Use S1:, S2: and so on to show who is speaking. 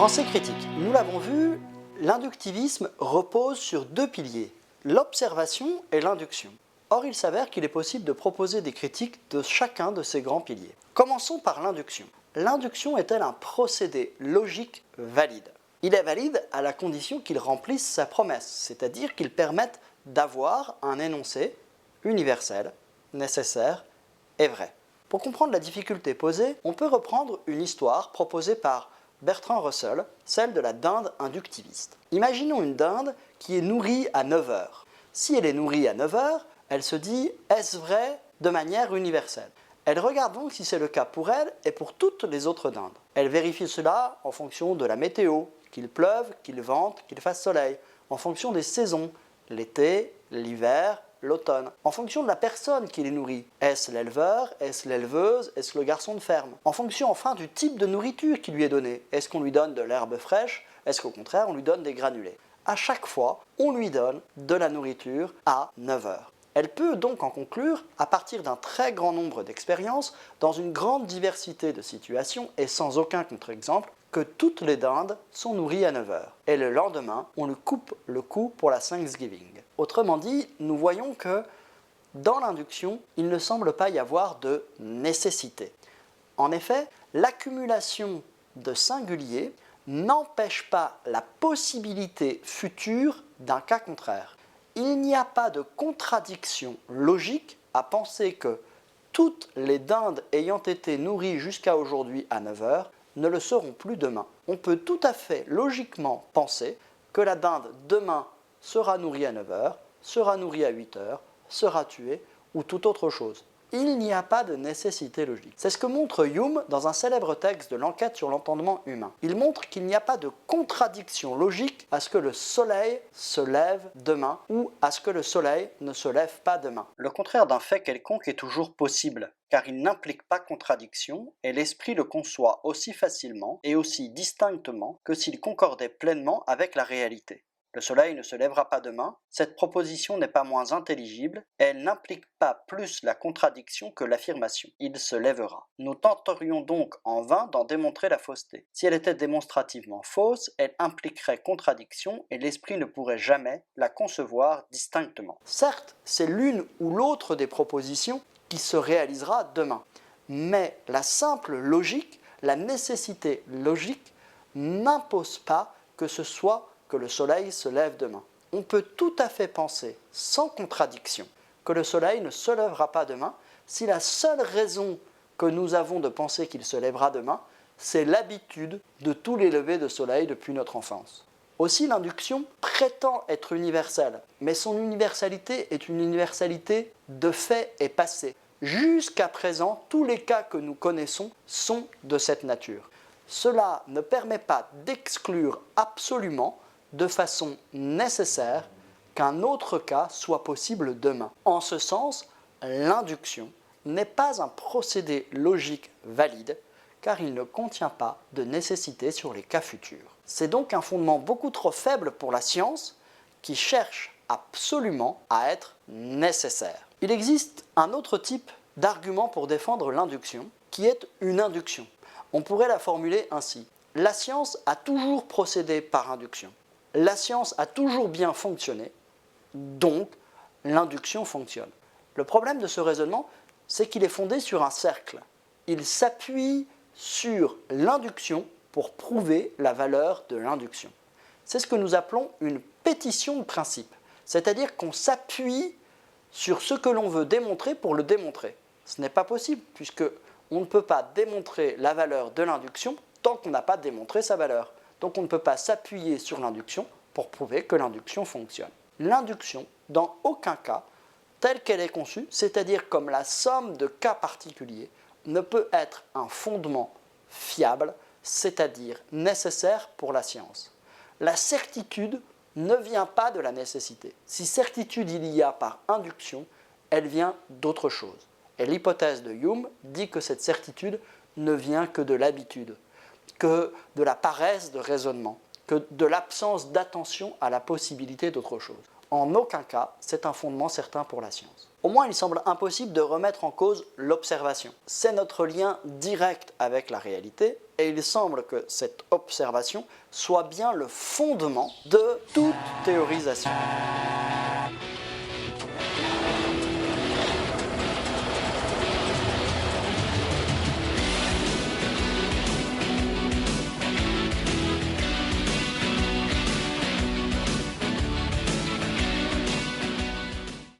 S1: Pensée critique. Nous l'avons vu, l'inductivisme repose sur deux piliers, l'observation et l'induction. Or, il s'avère qu'il est possible de proposer des critiques de chacun de ces grands piliers. Commençons par l'induction. L'induction est-elle un procédé logique valide? Il est valide à la condition qu'il remplisse sa promesse, c'est-à-dire qu'il permette d'avoir un énoncé universel, nécessaire et vrai. Pour comprendre la difficulté posée, on peut reprendre une histoire proposée par Bertrand Russell, celle de la dinde inductiviste. Imaginons une dinde qui est nourrie à 9 heures. Si elle est nourrie à 9 heures, elle se dit « est-ce vrai ?» de manière universelle. Elle regarde donc si c'est le cas pour elle et pour toutes les autres dindes. Elle vérifie cela en fonction de la météo, qu'il pleuve, qu'il vente, qu'il fasse soleil, en fonction des saisons, l'été, l'hiver, l'automne, en fonction de la personne qui les nourrit. Est-ce l'éleveur? Est-ce l'éleveuse? Est-ce le garçon de ferme? En fonction enfin du type de nourriture qui lui est donnée. Est-ce qu'on lui donne de l'herbe fraîche? Est-ce qu'au contraire on lui donne des granulés? À chaque fois, on lui donne de la nourriture à 9 heures. Elle peut donc en conclure, à partir d'un très grand nombre d'expériences, dans une grande diversité de situations et sans aucun contre-exemple, que toutes les dindes sont nourries à 9 heures. Et le lendemain, on lui coupe le cou pour la Thanksgiving. Autrement dit, nous voyons que dans l'induction, il ne semble pas y avoir de nécessité. En effet, l'accumulation de singuliers n'empêche pas la possibilité future d'un cas contraire. Il n'y a pas de contradiction logique à penser que toutes les dindes ayant été nourries jusqu'à aujourd'hui à 9 heures ne le seront plus demain. On peut tout à fait logiquement penser que la dinde demain sera nourrie à 9 heures, sera nourrie à 8 heures, sera tuée ou toute autre chose. Il n'y a pas de nécessité logique. C'est ce que montre Hume dans un célèbre texte de l'enquête sur l'entendement humain. Il montre qu'il n'y a pas de contradiction logique à ce que le soleil se lève demain ou à ce que le soleil ne se lève pas demain. Le contraire d'un fait quelconque est toujours possible, car il n'implique pas contradiction et l'esprit le conçoit aussi facilement et aussi distinctement que s'il concordait pleinement avec la réalité. Le soleil ne se lèvera pas demain, cette proposition n'est pas moins intelligible, et elle n'implique pas plus la contradiction que l'affirmation. Il se lèvera. Nous tenterions donc en vain d'en démontrer la fausseté. Si elle était démonstrativement fausse, elle impliquerait contradiction et l'esprit ne pourrait jamais la concevoir distinctement. Certes, c'est l'une ou l'autre des propositions qui se réalisera demain, mais la simple logique, la nécessité logique, n'impose pas que ce soit que le soleil se lève demain. On peut tout à fait penser, sans contradiction, que le soleil ne se lèvera pas demain si la seule raison que nous avons de penser qu'il se lèvera demain, c'est l'habitude de tous les levers de soleil depuis notre enfance. Aussi, l'induction prétend être universelle, mais son universalité est une universalité de fait et passé. Jusqu'à présent, tous les cas que nous connaissons sont de cette nature. Cela ne permet pas d'exclure absolument de façon nécessaire qu'un autre cas soit possible demain. En ce sens, l'induction n'est pas un procédé logique valide car il ne contient pas de nécessité sur les cas futurs. C'est donc un fondement beaucoup trop faible pour la science qui cherche absolument à être nécessaire. Il existe un autre type d'argument pour défendre l'induction qui est une induction. On pourrait la formuler ainsi. La science a toujours procédé par induction. La science a toujours bien fonctionné, donc l'induction fonctionne. Le problème de ce raisonnement, c'est qu'il est fondé sur un cercle. Il s'appuie sur l'induction pour prouver la valeur de l'induction. C'est ce que nous appelons une pétition de principe, c'est-à-dire qu'on s'appuie sur ce que l'on veut démontrer pour le démontrer. Ce n'est pas possible, puisque on ne peut pas démontrer la valeur de l'induction tant qu'on n'a pas démontré sa valeur. Donc on ne peut pas s'appuyer sur l'induction pour prouver que l'induction fonctionne. L'induction, dans aucun cas, telle qu'elle est conçue, c'est-à-dire comme la somme de cas particuliers, ne peut être un fondement fiable, c'est-à-dire nécessaire pour la science. La certitude ne vient pas de la nécessité. Si certitude il y a par induction, elle vient d'autre chose. Et l'hypothèse de Hume dit que cette certitude ne vient que de l'habitude, que de la paresse de raisonnement, que de l'absence d'attention à la possibilité d'autre chose. En aucun cas, c'est un fondement certain pour la science. Au moins, il semble impossible de remettre en cause l'observation. C'est notre lien direct avec la réalité, et il semble que cette observation soit bien le fondement de toute théorisation.